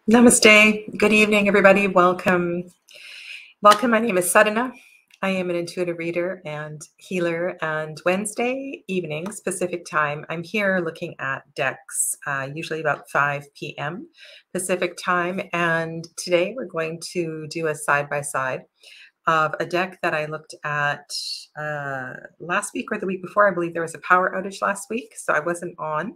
Namaste. Good evening, everybody. Welcome. Welcome. My name is Sadhana. I am an intuitive reader and healer. And Wednesday evenings, Pacific time, I'm here looking at decks, usually about 5 p.m. Pacific time. And today we're going to do a side-by-side of a deck that I looked at last week or the week before. I believe there was a power outage last week, so I wasn't on.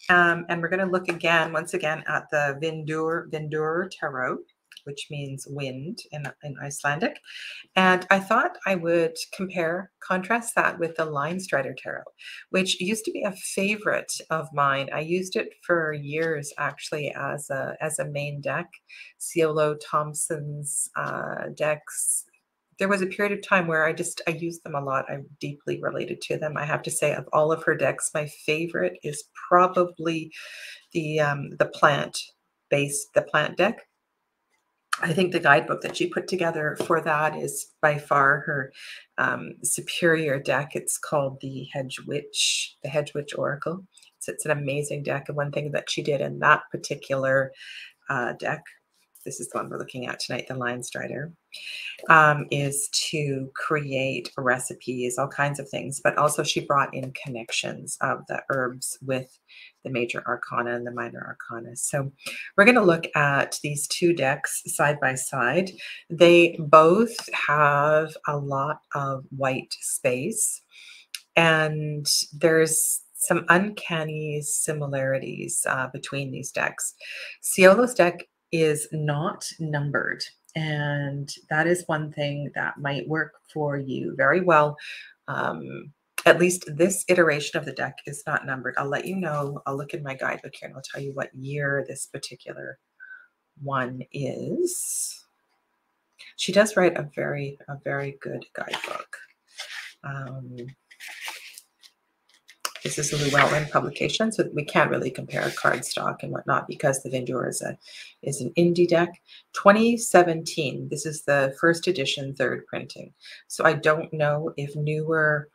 And we're going to look once again, at the Vindur tarot, which means wind in Icelandic. And I thought I would contrast that with the Linestrider tarot, which used to be a favorite of mine. I used it for years, actually, as a main deck. Ciolo Thompson's decks. There was a period of time where I used them a lot. I'm deeply related to them. I have to say, of all of her decks, my favorite is probably the plant deck. I think the guidebook that she put together for that is by far her superior deck. It's called the Hedge Witch Oracle. It's an amazing deck. And one thing that she did in that particular deck, this is the one we're looking at tonight, the Linestrider, is to create recipes, all kinds of things, but also she brought in connections of the herbs with the major arcana and the minor arcana. So we're going to look at these two decks side by side. They both have a lot of white space, and there's some uncanny similarities between these decks. Ciolo's deck is not numbered, and that is one thing that might work for you very well. At least this iteration of the deck is not numbered. I'll let you know. I'll look in my guidebook here and I'll tell you what year this particular one is. She does write a very good guidebook. This is a Llewellyn publication, so we can't really compare cardstock and whatnot because the Vindur is an indie deck. 2017, this is the first edition, third printing. So I don't know if newer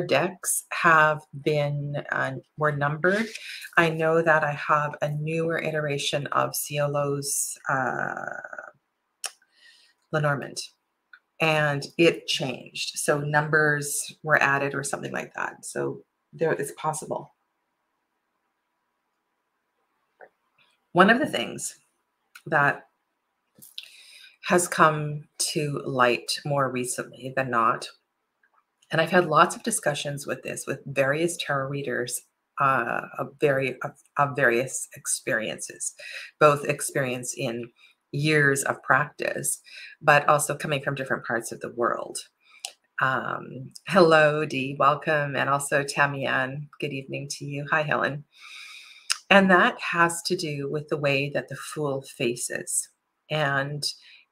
decks have been were numbered. I know that I have a newer iteration of Ciolo's Lenormand, and it changed. So numbers were added or something like that. So there, it's possible. One of the things that has come to light more recently than not, and I've had lots of discussions with this with various tarot readers of various experiences, both experience in years of practice, but also coming from different parts of the world. Hello, Dee, welcome. And also Tamian, good evening to you. Hi, Helen. And that has to do with the way that the Fool faces. And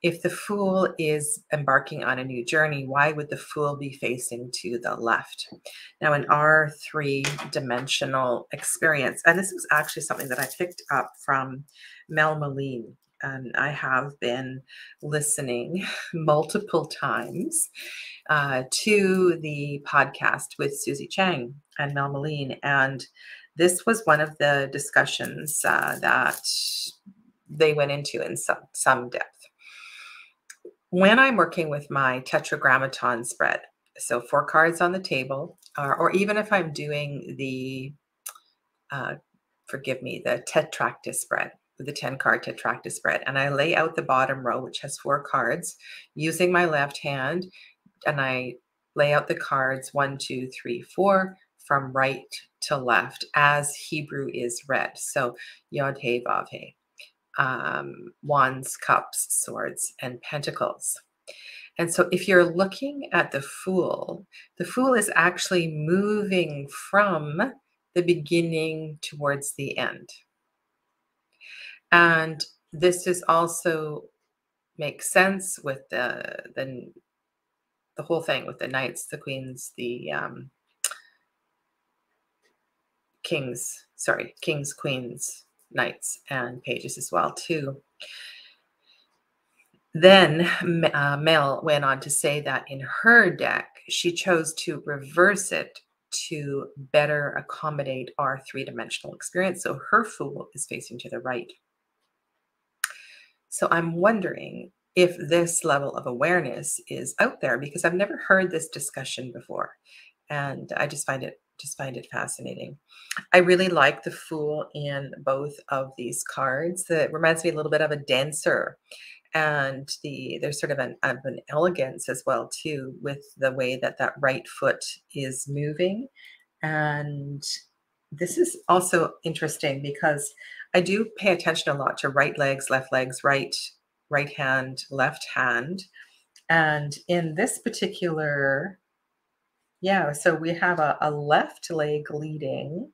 if the Fool is embarking on a new journey, why would the Fool be facing to the left? Now, in our three-dimensional experience, and this was actually something that I picked up from Mel Moline, and I have been listening multiple times to the podcast with Susie Chang and Mel Moline. And this was one of the discussions that they went into in some depth. When I'm working with my tetragrammaton spread, so 4 cards on the table, or even if I'm doing the, forgive me, the tetractus spread, the 10-card tetractus spread, and I lay out the bottom row, which has 4 cards, using my left hand, and I lay out the cards 1, 2, 3, 4 from right to left as Hebrew is read. So Yod He Vav He, wands, cups, swords, and pentacles. And so if you're looking at the Fool is actually moving from the beginning towards the end. And this is also makes sense with the whole thing with the knights, the queens, the kings, queens, knights, and pages as well too. Then Mel went on to say that in her deck, she chose to reverse it to better accommodate our three-dimensional experience. So her Fool is facing to the right. So I'm wondering if this level of awareness is out there, because I've never heard this discussion before. And I just find it fascinating. I really like the Fool in both of these cards. That reminds me a little bit of a dancer, and there's sort of an elegance as well too, with the way that that right foot is moving. And this is also interesting because I do pay attention a lot to right legs, right hand, left hand. And in this particular, yeah, so we have a left leg leading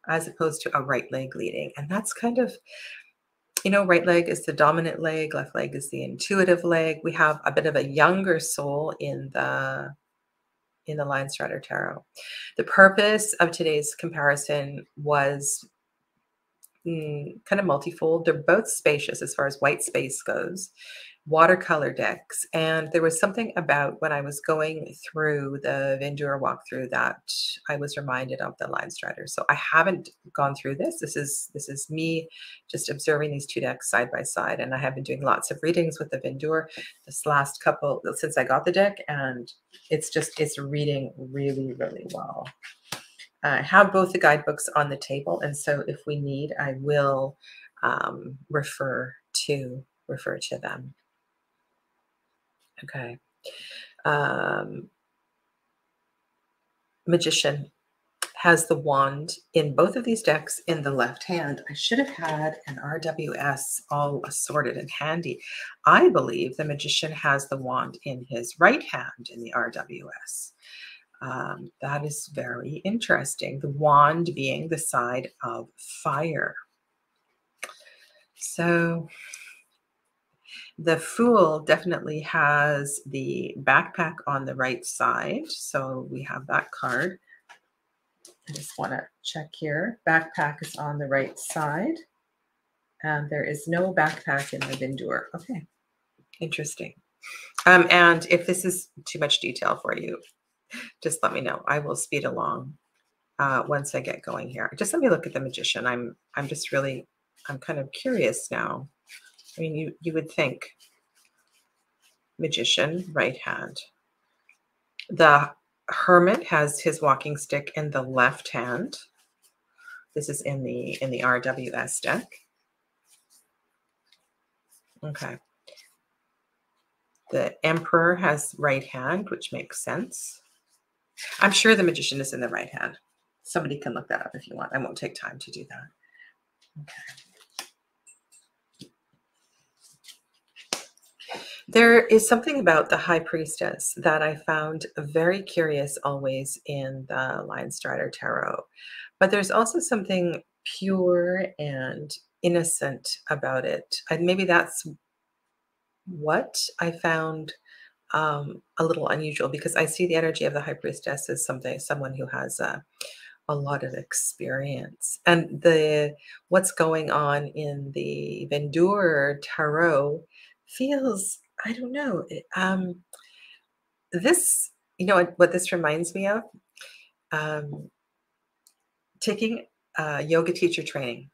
as opposed to a right leg leading. And that's kind of, right leg is the dominant leg, left leg is the intuitive leg. We have a bit of a younger soul in the Linestrider Tarot. The purpose of today's comparison was kind of multifold. They're both spacious as far as white space goes, watercolor decks. And there was something about when I was going through the Vindur walkthrough that I was reminded of the Linestrider. So I haven't gone through this. This is me just observing these two decks side by side. And I have been doing lots of readings with the Vindur this last couple since I got the deck, and it's reading really, really well. I have both the guidebooks on the table, and so if we need, I will refer to them. Okay. Magician has the wand in both of these decks in the left hand. I should have had an RWS all assorted and handy. I believe the Magician has the wand in his right hand in the RWS. That is very interesting. The wand being the side of fire. So the Fool definitely has the backpack on the right side. So we have that card. I just want to check here. Backpack is on the right side. And there is no backpack in the Vindur. Okay, interesting. And if this is too much detail for you, just let me know. I will speed along once I get going here. Just let me look at the Magician. I'm kind of curious now. I mean, you would think Magician, right hand. The Hermit has his walking stick in the left hand. This is in the RWS deck. Okay. The Emperor has right hand, which makes sense. I'm sure the Magician is in the right hand. Somebody can look that up if you want. I won't take time to do that. Okay. There is something about the High Priestess that I found very curious always in the Linestrider Tarot. But there's also something pure and innocent about it. And maybe that's what I found a little unusual, because I see the energy of the High Priestess as someone who has a lot of experience. And what's going on in the Vindur Tarot feels, I don't know, this, what this reminds me of? Taking yoga teacher training.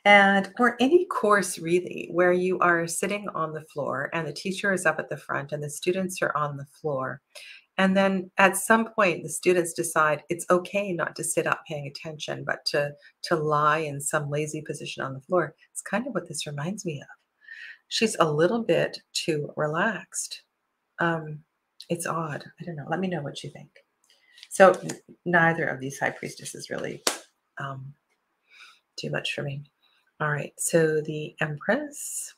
Or any course really, where you are sitting on the floor and the teacher is up at the front and the students are on the floor. And then at some point, the students decide it's okay not to sit up paying attention, but to lie in some lazy position on the floor. It's kind of what this reminds me of. She's a little bit too relaxed. It's odd. I don't know. Let me know what you think. So neither of these High Priestesses really too much for me. All right, so the Empress.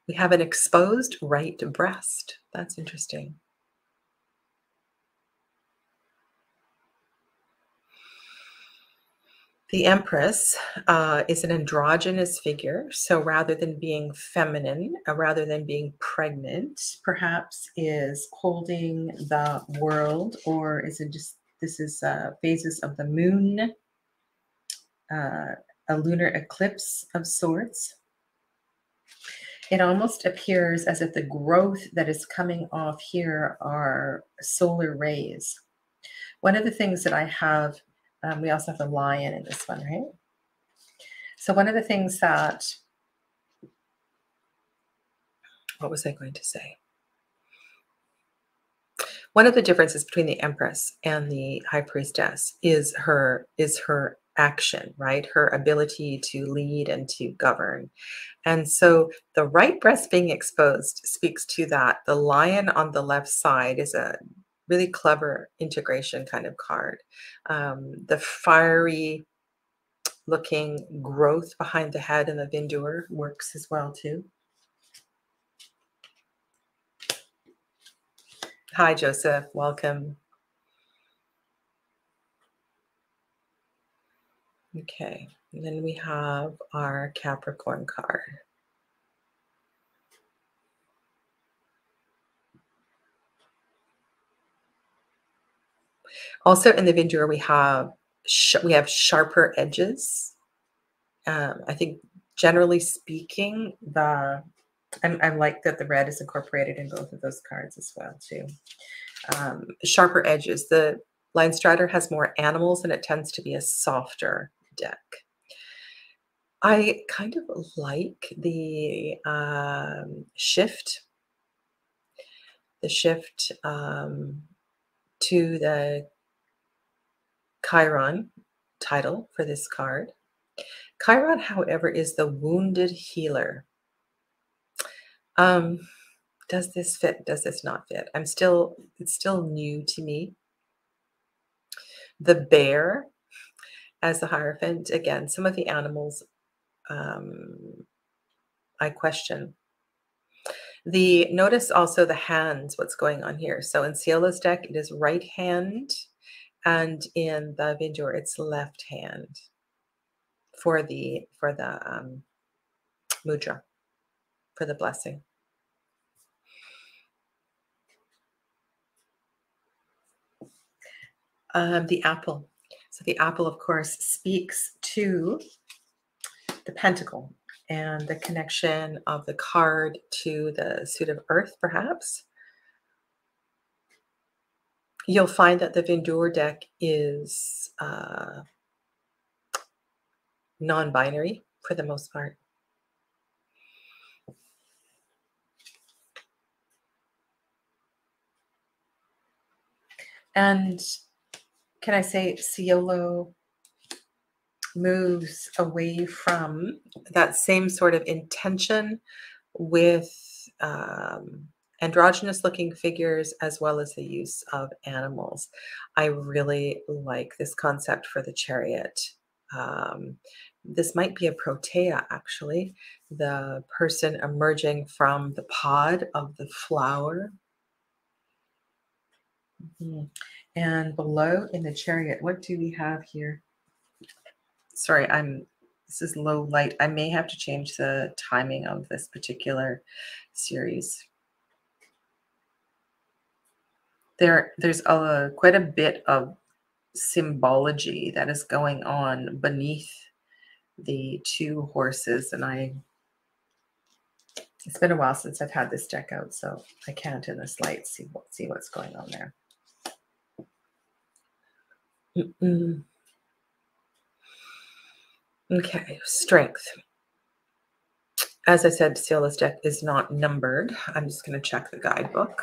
We have an exposed right breast. That's interesting. The Empress is an androgynous figure. So rather than being feminine, rather than being pregnant, perhaps is holding the world, or is it just, this is phases of the moon, a lunar eclipse of sorts. It almost appears as if the growth that is coming off here are solar rays. One of the things that I have, we also have the lion in this one, right? So one of the things that, what was I going to say? One of the differences between the Empress and the High Priestess is her action, right? Her ability to lead and to govern. And so the right breast being exposed speaks to that. The lion on the left side is a really clever integration kind of card. The fiery looking growth behind the head and the Vindur works as well too. Hi, Joseph. Welcome. Okay. And then we have our Capricorn card. Also in the Vindur, we have sharper edges. I think generally speaking, I like that the red is incorporated in both of those cards as well too. Sharper edges. The Linestrider has more animals and it tends to be a softer deck. I kind of like the shift to the Chiron title for this card. Chiron, however, is the wounded healer. Does this fit? Does this not fit? It's still new to me. The bear as the Hierophant, again, some of the animals I question. Notice also the hands, what's going on here. So in Ciela's deck, it is right hand, and in the Vindur, it's left hand for the mudra, for the blessing. The apple. So the apple, of course, speaks to the pentacle and the connection of the card to the suit of earth, perhaps. You'll find that the Vindur deck is non-binary for the most part. And can I say Cielo moves away from that same sort of intention with androgynous looking figures as well as the use of animals. I really like this concept for the chariot. This might be a protea, actually, the person emerging from the pod of the flower. And below in the chariot, what do we have here? Sorry, this is low light. I may have to change the timing of this particular series. There's quite a bit of symbology that is going on beneath the two horses, and it's been a while since I've had this deck out, so I can't in this light see what's going on there. Okay, strength. As I said, Ciela's deck is not numbered. I'm just going to check the guidebook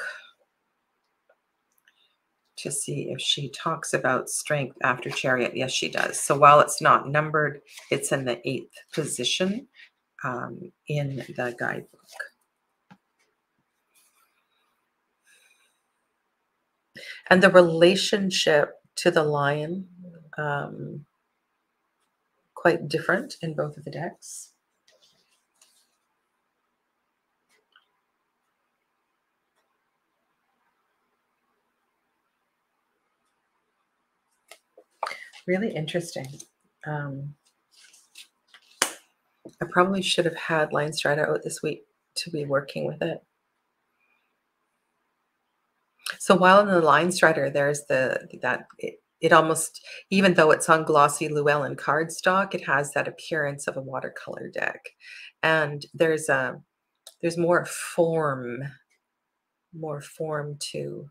to see if she talks about strength after chariot. Yes, she does. So while it's not numbered, it's in the 8th position in the guidebook. And the relationship to the lion, quite different in both of the decks. Really interesting. I probably should have had Linestrider out this week to be working with it. So while in the Linestrider, there's it almost, even though it's on glossy Llewellyn cardstock, it has that appearance of a watercolor deck, and there's more form to.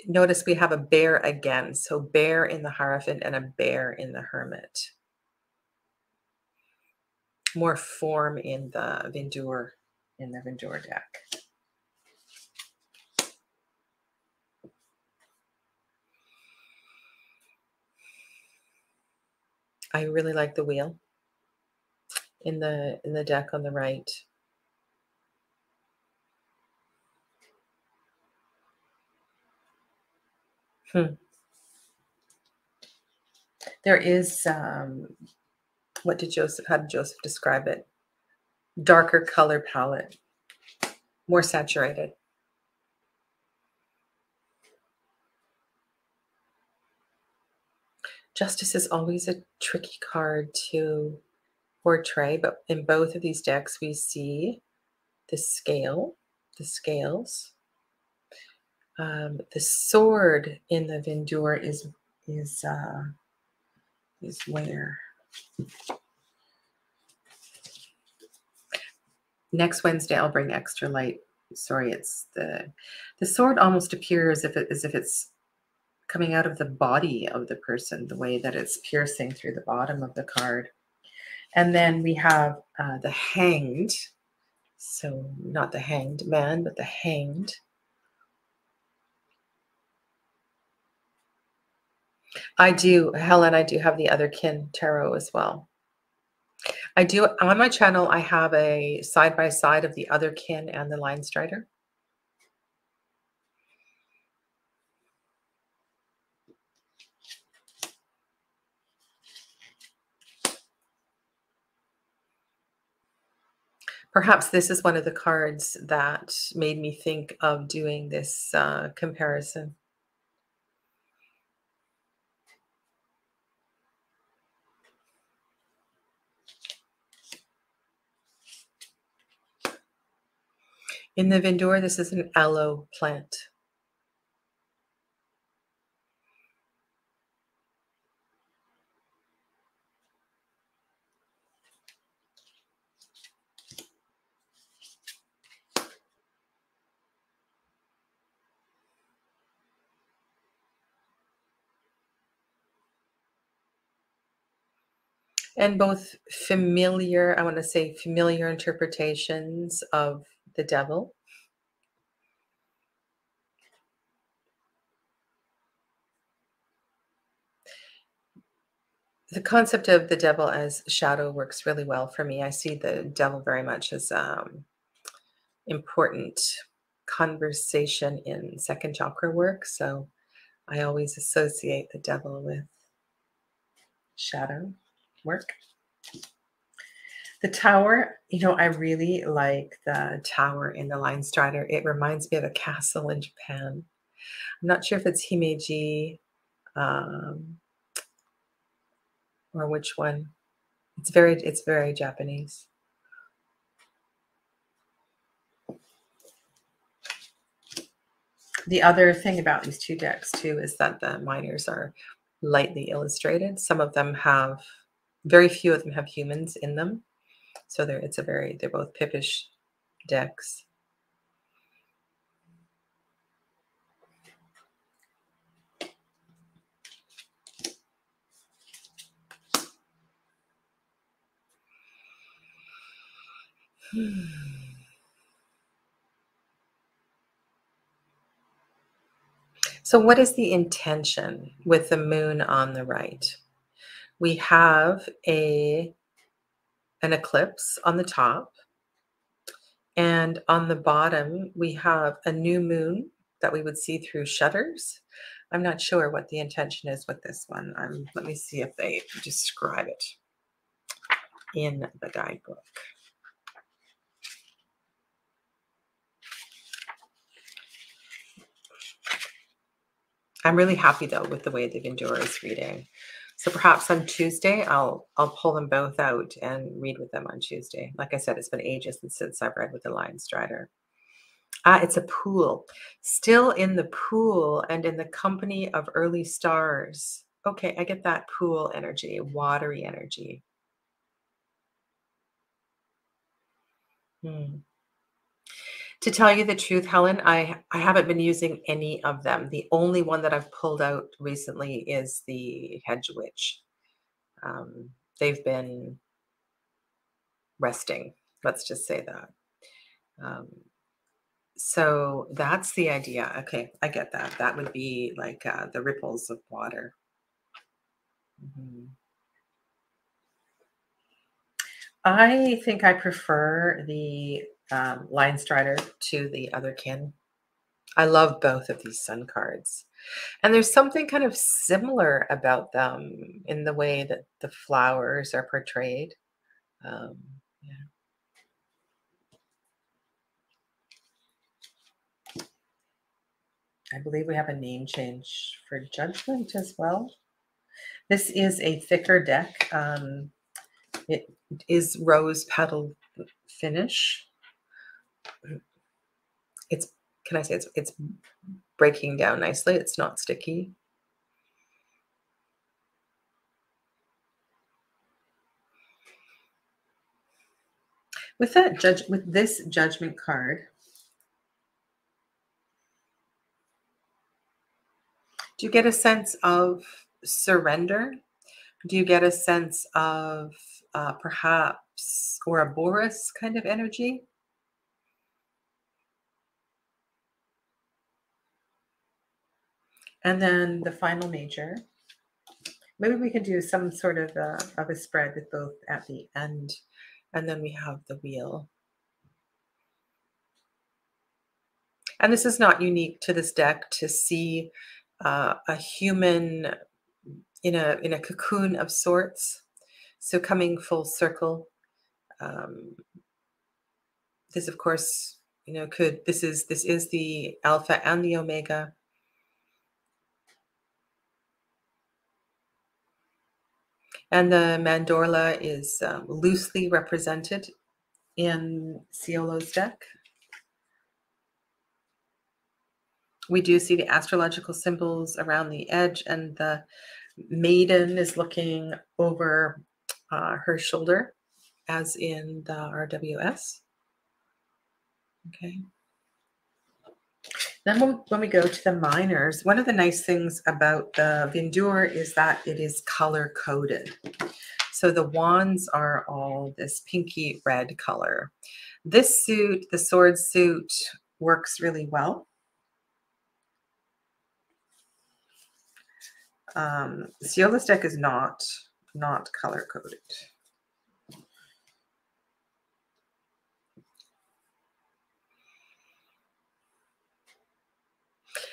Notice we have a bear again, so bear in the Hierophant and a bear in the Hermit. more form in the Vindur deck. I really like the wheel in the deck on the right. There is how did Joseph describe it? Darker color palette, more saturated. Justice is always a tricky card to portray, but in both of these decks we see the scales. The sword in the Vindur is where? Next Wednesday I'll bring extra light. Sorry, it's the sword almost appears as if it's coming out of the body of the person, the way that it's piercing through the bottom of the card. And then we have the hanged. So not the hanged man, but the hanged. Helen, I do have the other kin tarot as well. I do, on my channel, I have a side-by-side of the other kin and the Linestrider. Perhaps this is one of the cards that made me think of doing this comparison. In the Vindur, this is an aloe plant. And both familiar, I want to say familiar interpretations of the devil. The concept of the devil as shadow works really well for me. I see the devil very much as important conversation in second chakra work. So I always associate the devil with shadow work. The tower, I really like the tower in the Linestrider. It reminds me of a castle in Japan. I'm not sure if it's Himeji or which one. It's very Japanese. The other thing about these two decks too is that the minors are lightly illustrated. Some of them have, very few of them have humans in them. So they're both pippish decks. So what is the intention with the moon on the right? We have an eclipse on the top, and on the bottom we have a new moon that we would see through shutters. I'm not sure what the intention is with this one. Let me see if they describe it in the guidebook. I'm really happy though with the way the Vindur is reading. So perhaps on Tuesday, I'll pull them both out and read with them on Tuesday. Like I said, it's been ages since I've read with the Linestrider. It's a pool. Still in the pool and in the company of early stars. Okay, I get that pool energy, watery energy. To tell you the truth, Helen, I haven't been using any of them. The only one that I've pulled out recently is the Hedge Witch. They've been resting. Let's just say that. So that's the idea. Okay, I get that. That would be like the ripples of water. I think I prefer the Linestrider to the other kin. I love both of these sun cards. And there's something kind of similar about them in the way that the flowers are portrayed. Yeah. I believe we have a name change for Judgment as well. This is a thicker deck. It is rose petal finish. It's, can I say it's breaking down nicely. It's not sticky. With this Judgment card, do you get a sense of surrender? Do you get a sense of perhaps Ouroboros kind of energy? And then the final major. Maybe we could do some sort of a spread with both at the end. And then we have the wheel. And this is not unique to this deck to see a human in a cocoon of sorts. So coming full circle. This, of course, this is the alpha and the omega. And the mandorla is loosely represented in Ciolo's deck. We do see the astrological symbols around the edge, and the maiden is looking over her shoulder, as in the RWS. Okay. Then when we go to the minors, one of the nice things about the Vindur is that it is color coded. So the wands are all this pinky red color. This suit, the sword suit, works really well. Ciola's deck is not color coded.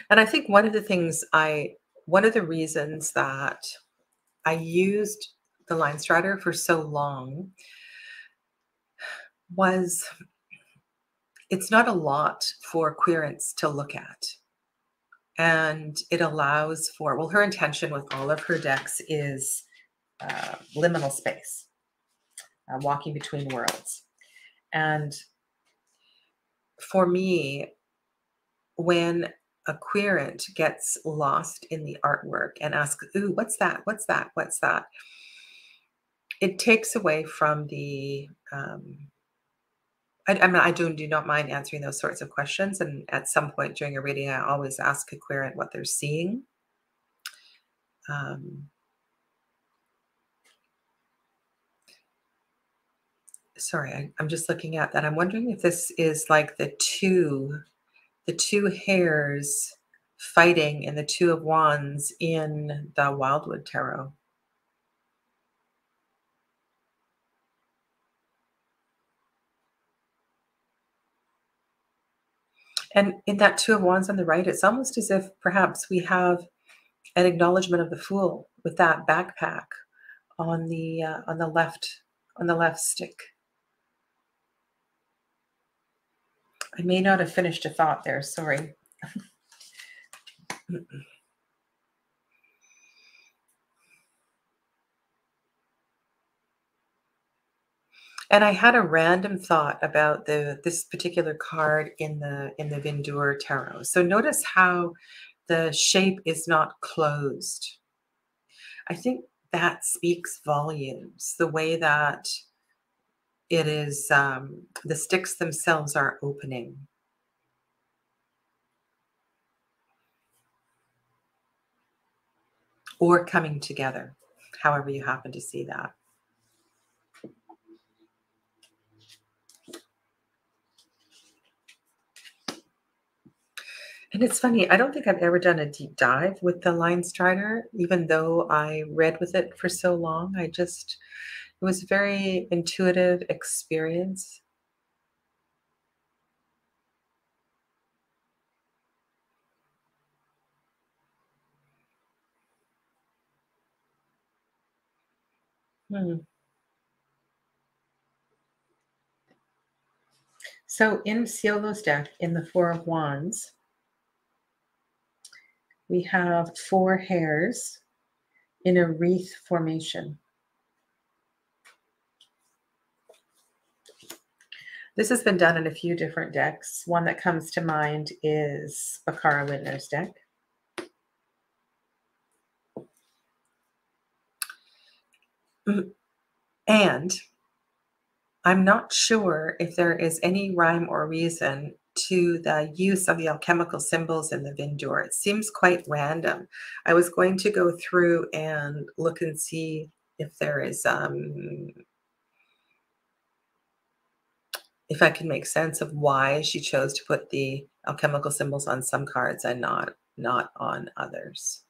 And I think one of the reasons that I used the Linestrider for so long was it's not a lot for querents to look at. And it allows for, well, her intention with all of her decks is liminal space, walking between worlds. And for me, when a querent gets lost in the artwork and asks, ooh, what's that? What's that? What's that? It takes away from the, I do not mind answering those sorts of questions. And at some point during a reading, I always ask a querent what they're seeing. Sorry, I'm just looking at that. I'm wondering if this is like the two hairs fighting in the Two of Wands in the Wildwood Tarot. And in that Two of Wands on the right, it's almost as if perhaps we have an acknowledgement of the Fool with that backpack on the left stick. I may not have finished a thought there. Sorry. And I had a random thought about this particular card in the Vindur Tarot. So notice how the shape is not closed. I think that speaks volumes. The way that it is, the sticks themselves are opening. Or coming together, however you happen to see that. And it's funny, I don't think I've ever done a deep dive with the Linestrider, even though I read with it for so long. It was a very intuitive experience. Hmm. So in Ciolo's deck, in the Four of Wands, we have 4 hairs in a wreath formation. This has been done in a few different decks. One that comes to mind is Bakara Lindner's deck. And I'm not sure if there is any rhyme or reason to the use of the alchemical symbols in the Vindur. It seems quite random. I was going to go through and look and see if there is, if I can make sense of why she chose to put the alchemical symbols on some cards and not on others.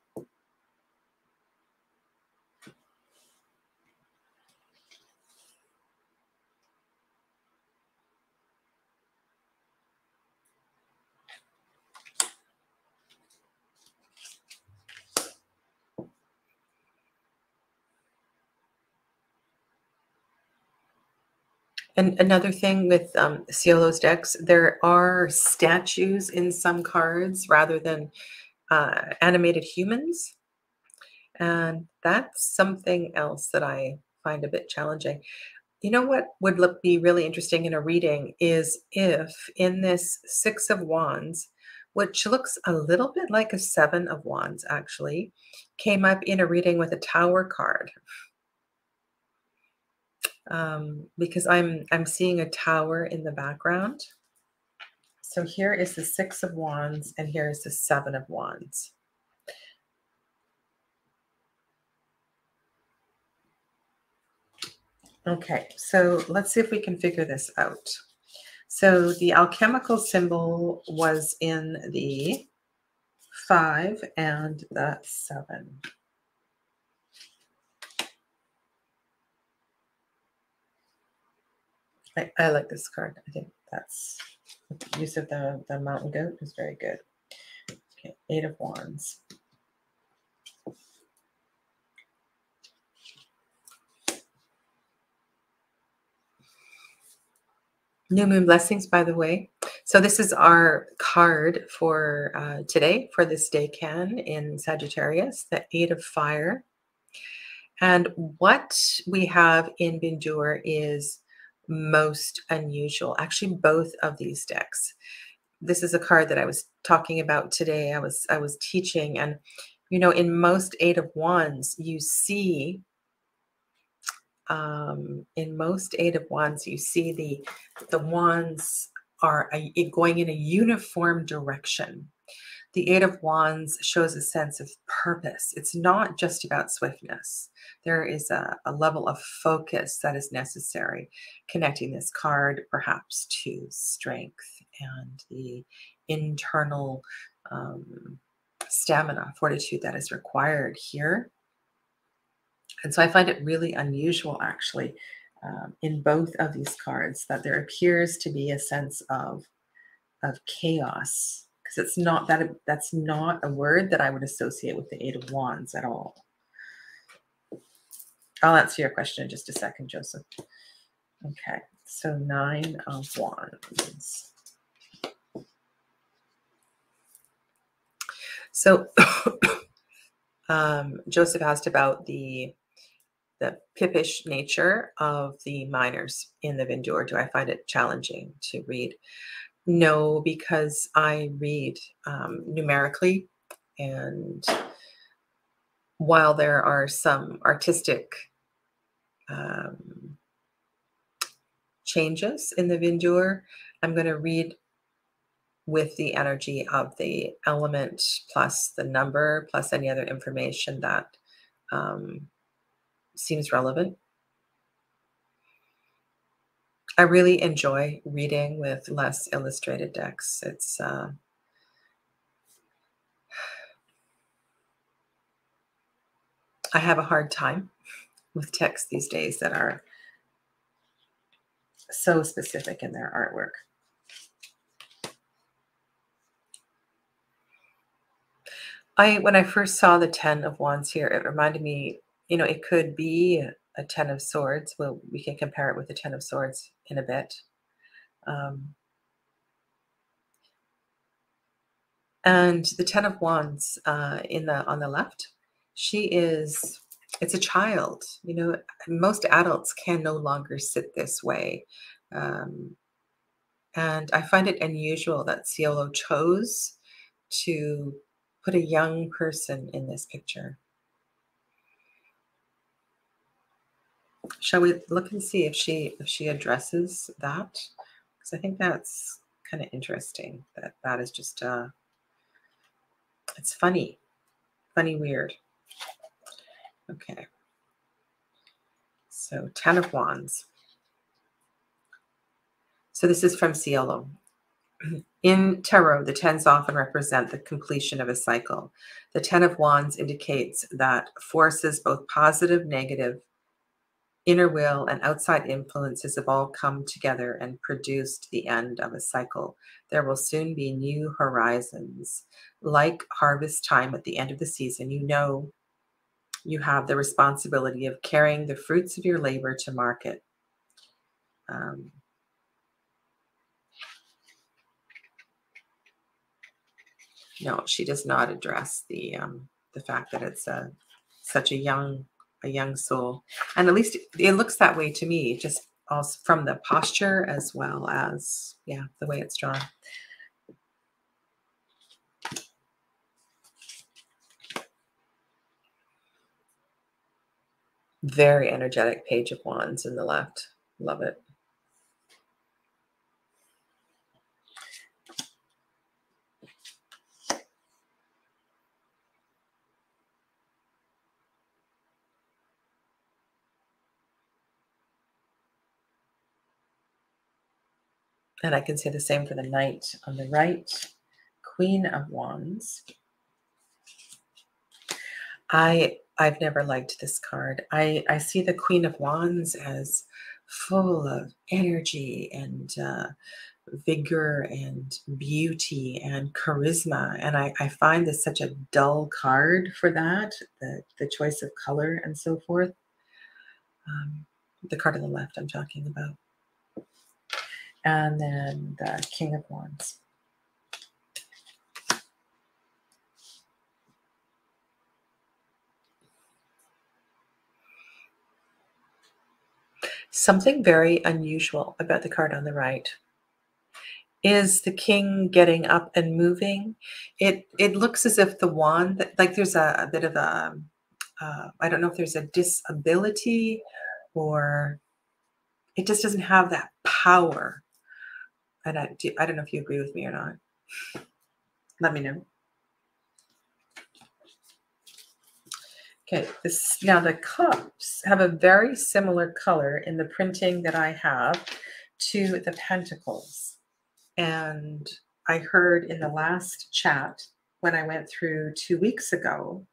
And another thing with Ciolo's decks, there are statues in some cards rather than animated humans. And that's something else that I find a bit challenging. You know what would be really interesting in a reading is if in this Six of Wands, which looks a little bit like a Seven of Wands actually, came up in a reading with a Tower card. Because I'm seeing a tower in the background. So here is the Six of Wands and here is the Seven of Wands. Okay, so let's see if we can figure this out. So the alchemical symbol was in the 5 and the 7. I like this card. I think that's the use of the mountain goat is very good. Okay, 8 of Wands. New moon blessings, by the way. So this is our card for today, for this decan in Sagittarius, the 8 of Fire. And what we have in Vindur is most unusual. Actually, both of these decks. This is a card that I was talking about today. I was teaching, and you know, in most 8 of Wands, you see in most 8 of Wands, you see the wands are going in a uniform direction. The 8 of Wands shows a sense of purpose. It's not just about swiftness. There is a level of focus that is necessary, connecting this card perhaps to strength and the internal stamina, fortitude that is required here. And so I find it really unusual, actually, in both of these cards, that there appears to be a sense of chaos, because it's not that's not a word that I would associate with the 8 of Wands at all. I'll answer your question in just a second, Joseph. Okay, so 9 of Wands. So Joseph asked about the pippish nature of the minors in the Vindur. Do I find it challenging to read? No, because I read numerically, and while there are some artistic changes in the Vindur, I'm going to read with the energy of the element plus the number plus any other information that seems relevant. I really enjoy reading with less illustrated decks. It's I have a hard time with texts these days that are so specific in their artwork. When I first saw the 10 of Wands here, it reminded me, it could be a 10 of Swords. Well, we can compare it with the 10 of Swords in a bit. And the 10 of Wands on the left, it's a child. Most adults can no longer sit this way. And I find it unusual that Ciolo chose to put a young person in this picture. Shall we look and see if she addresses that? Because I think that's kind of interesting. That is just it's funny, weird. Okay. So 10 of Wands. So this is from Cielo. In tarot, the 10s often represent the completion of a cycle. The 10 of Wands indicates that forces, both positive, negative, inner will, and outside influences have all come together and produced the end of a cycle. There will soon be new horizons. Like harvest time at the end of the season, you have the responsibility of carrying the fruits of your labor to market. No, she does not address the fact that it's such a young soul, and at least it looks that way to me, just also from the posture as well as the way it's drawn. Very energetic Page of Wands in the left. Love it. And I can say the same for the Knight on the right. Queen of Wands. I've never liked this card. I see the Queen of Wands as full of energy and vigor and beauty and charisma. And I find this such a dull card for that, the choice of color and so forth. The card on the left I'm talking about. And then the King of Wands. Something very unusual about the card on the right is the king getting up and moving. It looks as if the wand, like there's a bit of a, I don't know if there's a disability or it just doesn't have that power. And I don't know if you agree with me or not. Let me know. Okay, now the cups have a very similar color in the printing that I have to the pentacles. And I heard in the last chat when I went through 2 weeks ago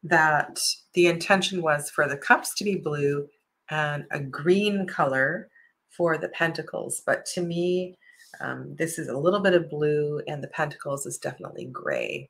that the intention was for the cups to be blue and a green color for the pentacles. But to me, this is a little bit of blue and the pentacles is definitely gray.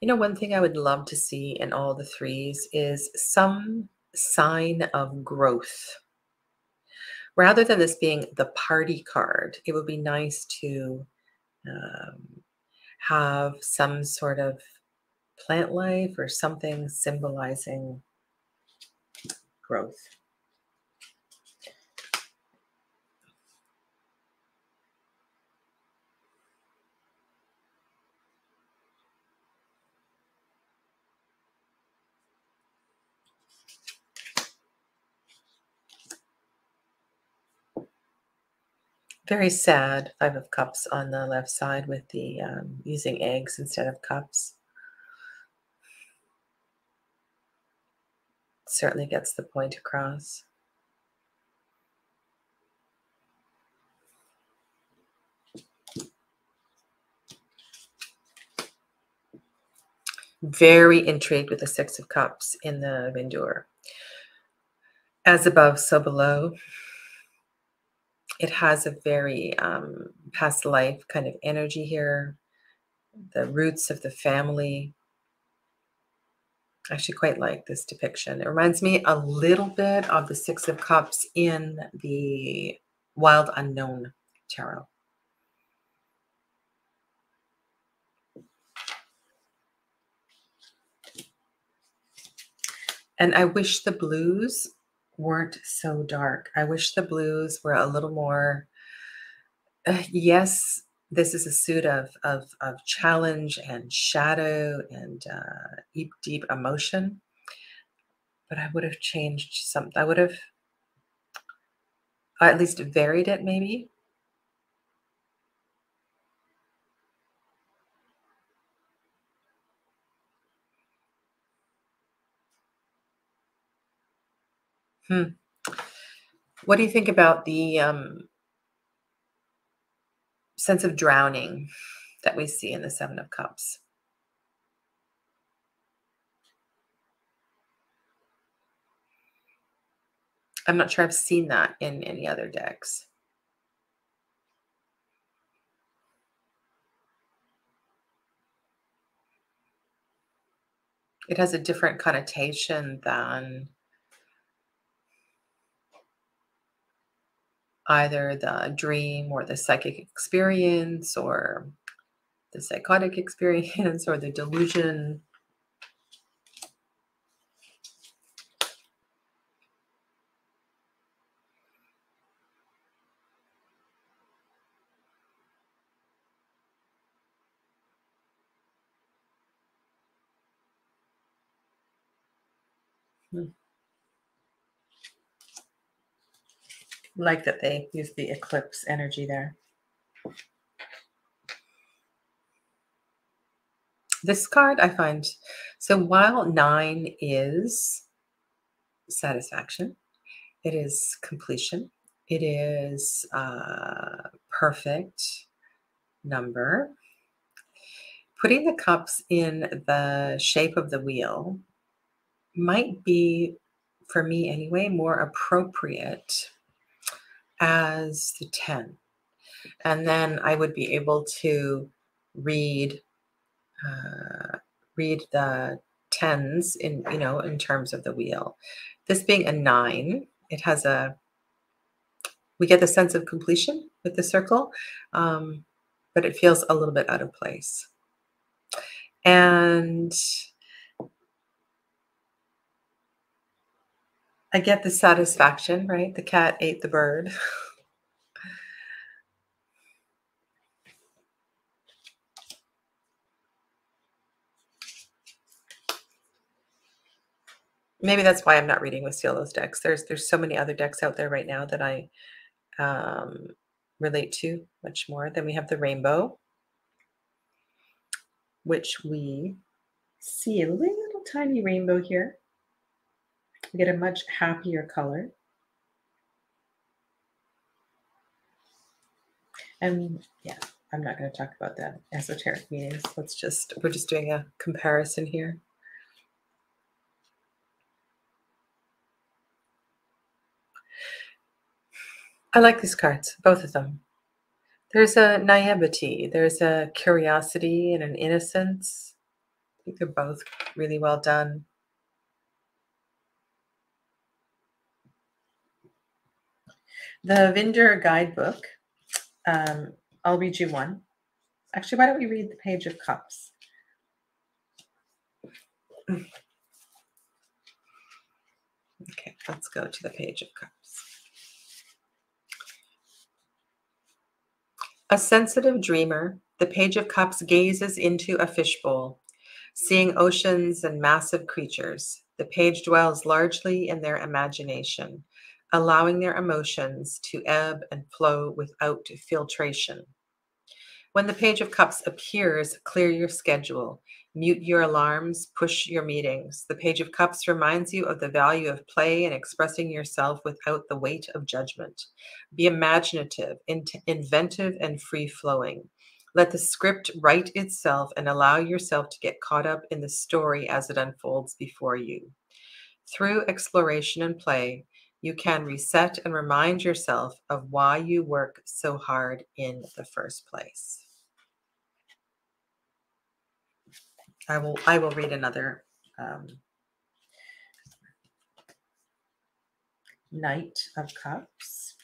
One thing I would love to see in all the threes is some sign of growth. Rather than this being the party card, it would be nice to have some sort of plant life or something symbolizing growth. Very sad. Five of Cups on the left side with the using eggs instead of cups. Certainly gets the point across. Very intrigued with the Six of Cups in the Vindur. As above, so below. It has a very past life kind of energy here. The roots of the family. I actually quite like this depiction. It reminds me a little bit of the Six of Cups in the Wild Unknown Tarot. And I wish the blues weren't so dark. I wish the blues were a little more, yes, this is a suit of challenge and shadow and deep emotion. But I would have changed something. I would have at least varied it, maybe. What do you think about the sense of drowning that we see in the Seven of Cups? I'm not sure I've seen that in any other decks. It has a different connotation than either the dream or the psychic experience or the psychotic experience or the delusion. Like that they use the eclipse energy there. This card I find, so while 9 is satisfaction, it is completion, it is a perfect number. Putting the cups in the shape of the wheel might be, for me anyway, more appropriate as the 10. And then I would be able to read the 10s in, in terms of the wheel. This being a 9, it has we get the sense of completion with the circle, but it feels a little bit out of place. And I get the satisfaction, right? The cat ate the bird. Maybe that's why I'm not reading with Cielo's decks. There's so many other decks out there right now that I relate to much more. Then we have the rainbow, which we see a little tiny rainbow here. We get a much happier color. And yeah, I'm not going to talk about that esoteric meanings. We're just doing a comparison here. I like these cards, both of them. There's a naivety, there's a curiosity and an innocence. I think they're both really well done. The Vindur guidebook, I'll read you one. Actually, why don't we read the Page of Cups? Okay, let's go to the Page of Cups. A sensitive dreamer, the Page of Cups gazes into a fishbowl, seeing oceans and massive creatures. The page dwells largely in their imagination, allowing their emotions to ebb and flow without filtration. When the Page of Cups appears, clear your schedule, mute your alarms, push your meetings. The Page of Cups reminds you of the value of play and expressing yourself without the weight of judgment. Be imaginative, inventive, and free flowing. Let the script write itself and allow yourself to get caught up in the story as it unfolds before you. Through exploration and play, you can reset and remind yourself of why you work so hard in the first place. I will read another Knight of Cups.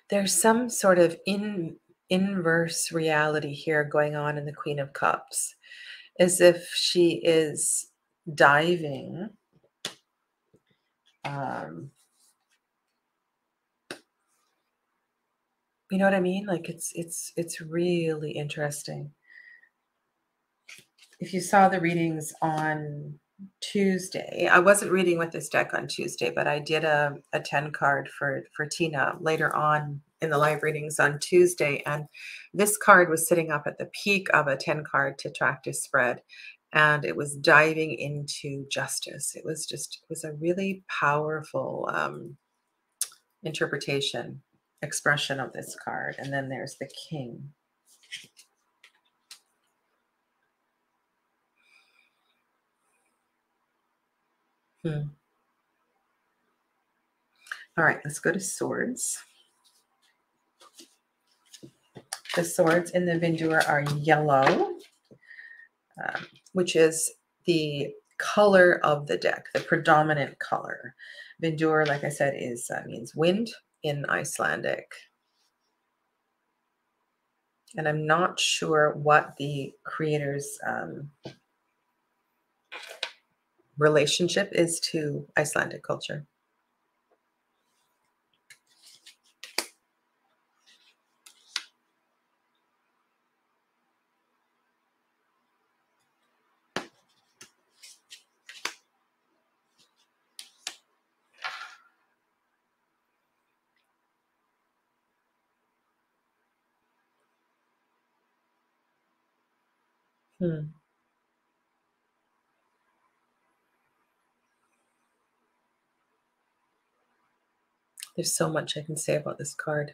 There's some sort of inverse reality here going on in the Queen of Cups, as if she is diving you know what I mean? Like it's really interesting. If you saw the readings on Tuesday, I wasn't reading with this deck on Tuesday, but I did a 10 card for Tina later on in the live readings on Tuesday. And this card was sitting up at the peak of a 10 card tetractys spread. And it was diving into justice. It was a really powerful interpretation, expression of this card. And then there's the King. All right, let's go to swords. The swords in the Vindur are yellow, which is the color of the deck, the predominant color. Vindur, like I said, means wind in Icelandic. And I'm not sure what the creator's relationship is to Icelandic culture. There's so much I can say about this card.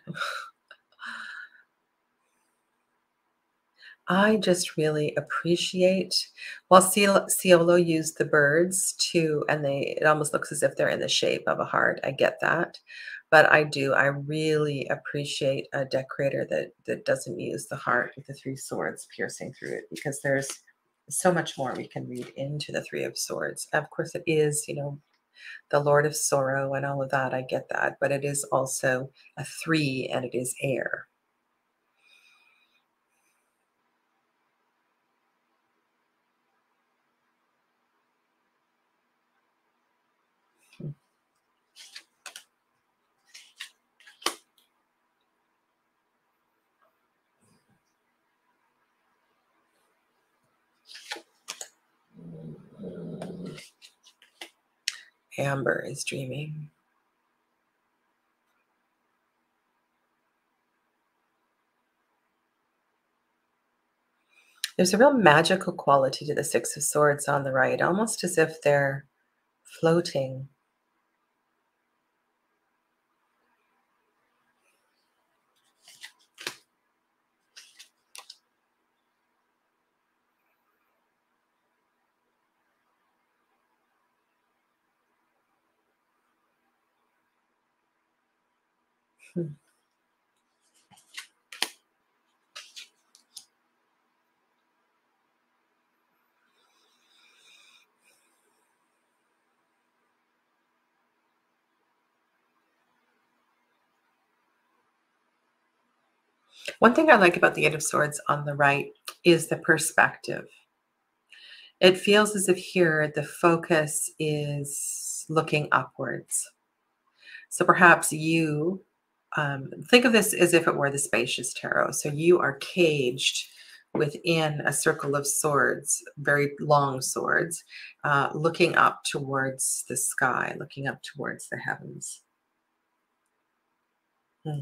I just really appreciate, while Ciolo used the birds too, and it almost looks as if they're in the shape of a heart. I get that. But I really appreciate a decorator that doesn't use the heart with the three swords piercing through it, because there's so much more we can read into the Three of Swords. Of course, it is, the Lord of Sorrow and all of that. I get that. But it is also a 3 and it is air. Amber is dreaming. There's a real magical quality to the Six of Swords on the right, almost as if they're floating. One thing I like about the Eight of Swords on the right is the perspective. It feels as if here the focus is looking upwards. So perhaps you think of this as if it were the spacious tarot. So you are caged within a circle of swords, very long swords, looking up towards the sky, looking up towards the heavens. Hmm.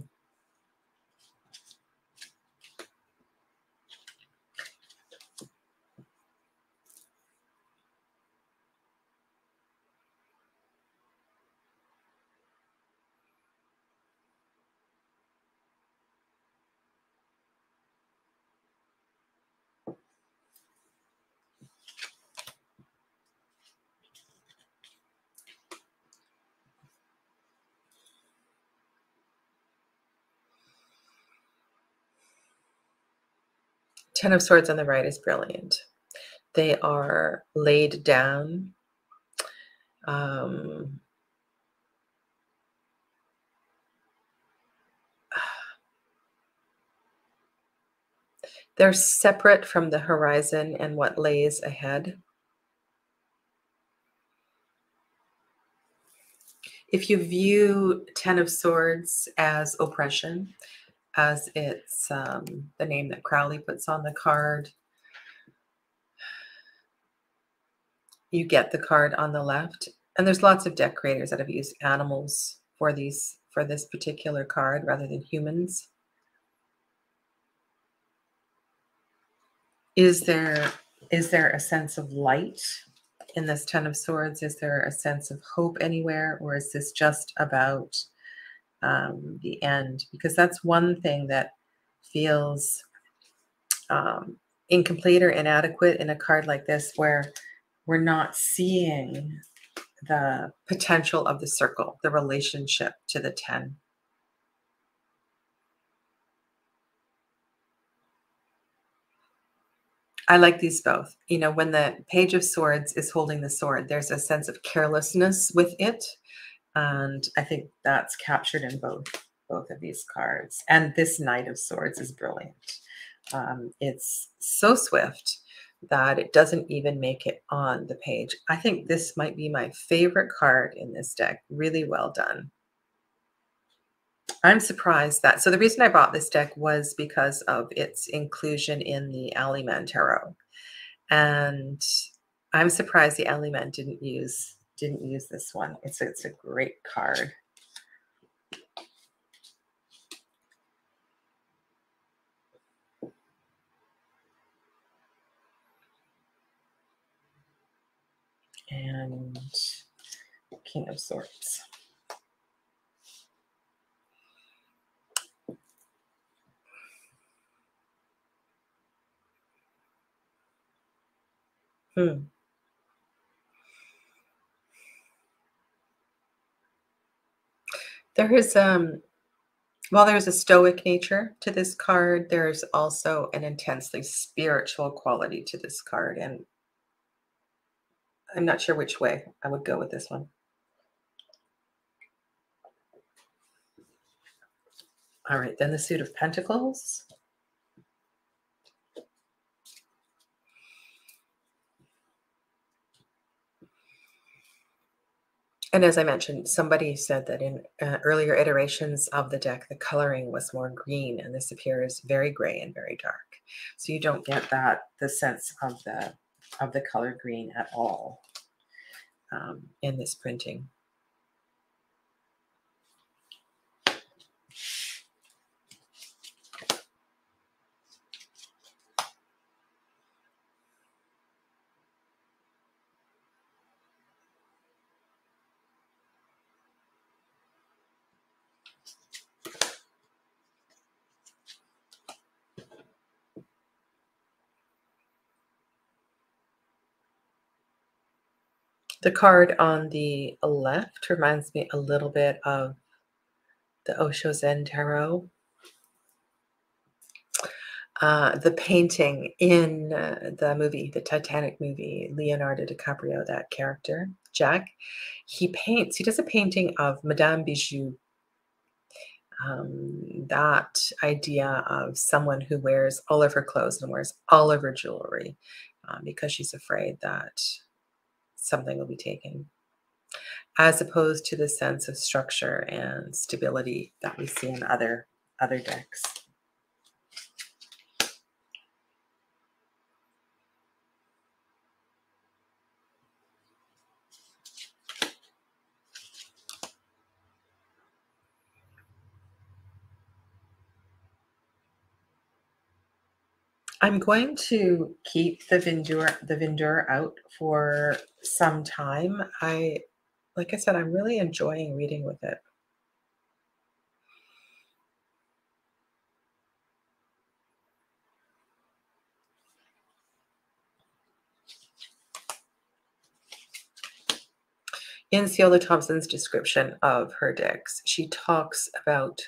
10 of Swords on the right is brilliant. They are laid down. They're separate from the horizon and what lays ahead. If you view 10 of Swords as oppression, as it's the name that Crowley puts on the card, you get the card on the left. And there's lots of deck creators that have used animals for this particular card rather than humans. Is there a sense of light in this 10 of Swords? Is there a sense of hope anywhere, or is this just about the end? Because that's one thing that feels incomplete or inadequate in a card like this, where we're not seeing the potential of the circle, the relationship to the 10. I like these both. You know, when the Page of Swords is holding the sword, there's a sense of carelessness with it. And I think that's captured in both of these cards. And this Knight of Swords is brilliant. It's so swift that it doesn't even make it on the page. I think this might be my favorite card in this deck. Really well done. I'm surprised that, so the reason I bought this deck was because of its inclusion in the Aliman Tarot. And I'm surprised the Aliman didn't use this one. It's a great card. And King of Swords. There is while there's a stoic nature to this card, there's also an intensely spiritual quality to this card, and I'm not sure which way I would go with this one. All right, then the Suit of Pentacles. And as I mentioned, somebody said that in earlier iterations of the deck, the coloring was more green, and this appears very gray and very dark. So you don't get the sense of the color green at all in this printing. The card on the left reminds me a little bit of the Osho Zen Tarot. The painting in the movie, the Titanic movie, Leonardo DiCaprio, that character, Jack, he does a painting of Madame Bijou. That idea of someone who wears all of her clothes and wears all of her jewelry because she's afraid that something will be taken, as opposed to the sense of structure and stability that we see in other decks. I'm going to keep the Vindur out for some time. Like I said, I'm really enjoying reading with it. In Ciola Thompson's description of her decks, she talks about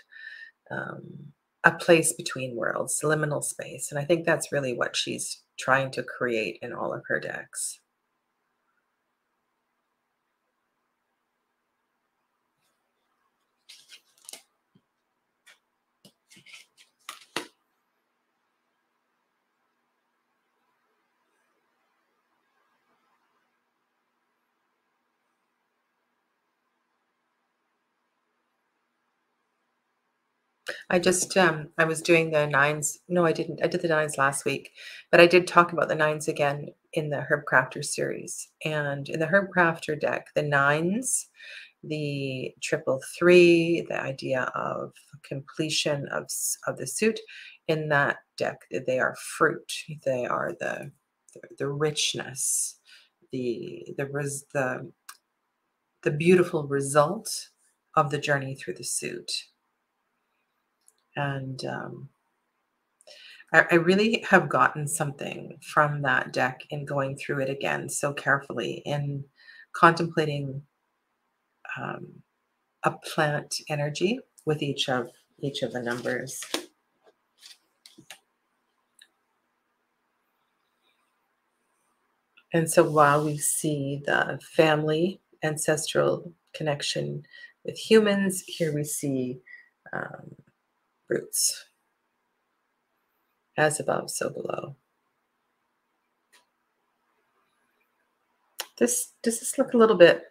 a place between worlds, liminal space. And I think that's really what she's trying to create in all of her decks. I just, I was doing the nines. No, I didn't. I did the nines last week, but I did talk about the nines again in the Herb Crafter series. And in the Herb Crafter deck, the nines, the 333, the idea of completion of the suit, in that deck, they are fruit. They are the richness, the beautiful result of the journey through the suit. And I really have gotten something from that deck in going through it again so carefully, in contemplating a plant energy with each of the numbers. And so while we see the family ancestral connection with humans, here we see roots. As above, so below. Does this look a little bit,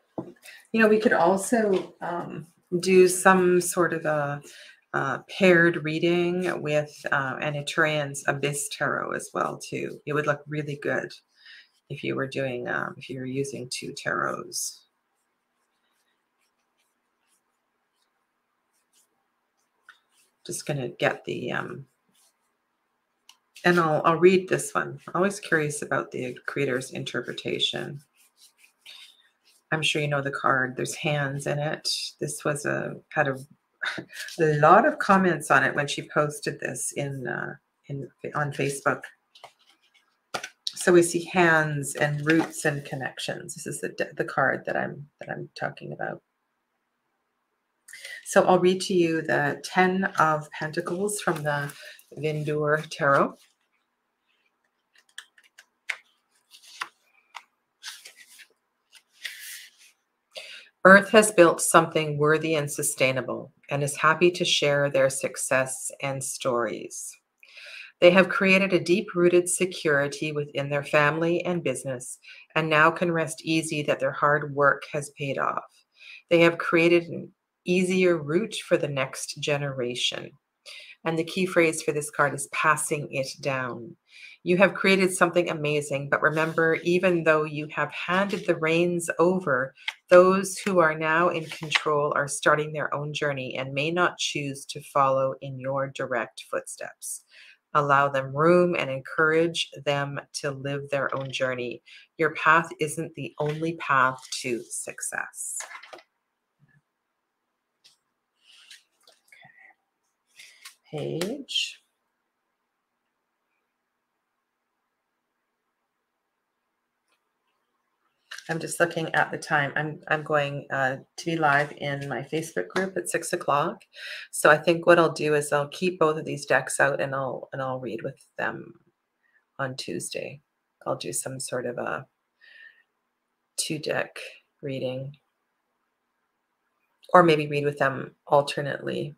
we could also do some sort of a paired reading with Anna Turian's Abyss Tarot as well too. It would look really good if you were doing, if you were using 2 tarots. Just gonna get the, and I'll read this one. Always curious about the creator's interpretation. I'm sure you know the card. There's hands in it. This was had a lot of comments on it when she posted this on Facebook. So we see hands and roots and connections. This is the card that I'm talking about. So I'll read to you the 10 of Pentacles from the Vindur Tarot. Earth has built something worthy and sustainable and is happy to share their success and stories. They have created a deep-rooted security within their family and business, and now can rest easy that their hard work has paid off. They have created an easier route for the next generation. And the key phrase for this card is passing it down. You have created something amazing, but remember, even though you have handed the reins over, those who are now in control are starting their own journey and may not choose to follow in your direct footsteps. Allow them room and encourage them to live their own journey. Your path isn't the only path to success. Okay. Page. I'm just looking at the time. I'm going to be live in my Facebook group at 6 o'clock. So I think what I'll do is I'll keep both of these decks out and I'll read with them on Tuesday. I'll do some sort of a 2-deck reading, or maybe read with them alternately.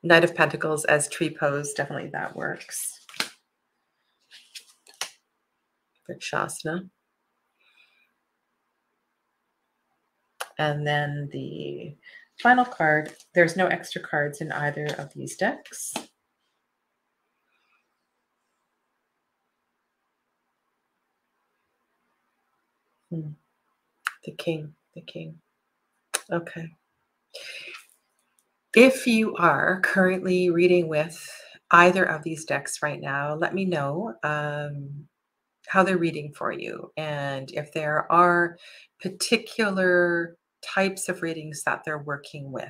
Knight of Pentacles as tree pose, definitely that works. Vrikshasana. And then the final card, there's no extra cards in either of these decks. The King. Okay. If you are currently reading with either of these decks right now, let me know how they're reading for you, and if there are particular types of readings that they're working with.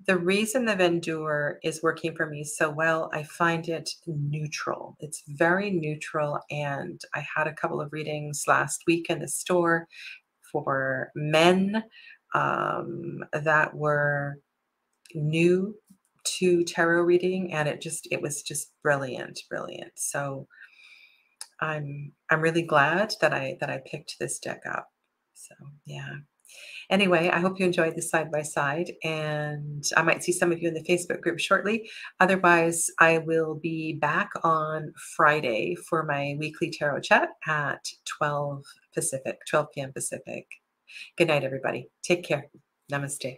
The reason the Vindur is working for me so well, I find it neutral. It's very neutral, and I had a couple of readings last week in the store for men that were new to tarot reading, and it was just brilliant. So I'm really glad that I picked this deck up. So yeah. Anyway, I hope you enjoyed this side by side, and I might see some of you in the Facebook group shortly. Otherwise, I will be back on Friday for my weekly tarot chat at 12 p.m. Pacific. Good night, everybody. Take care. Namaste.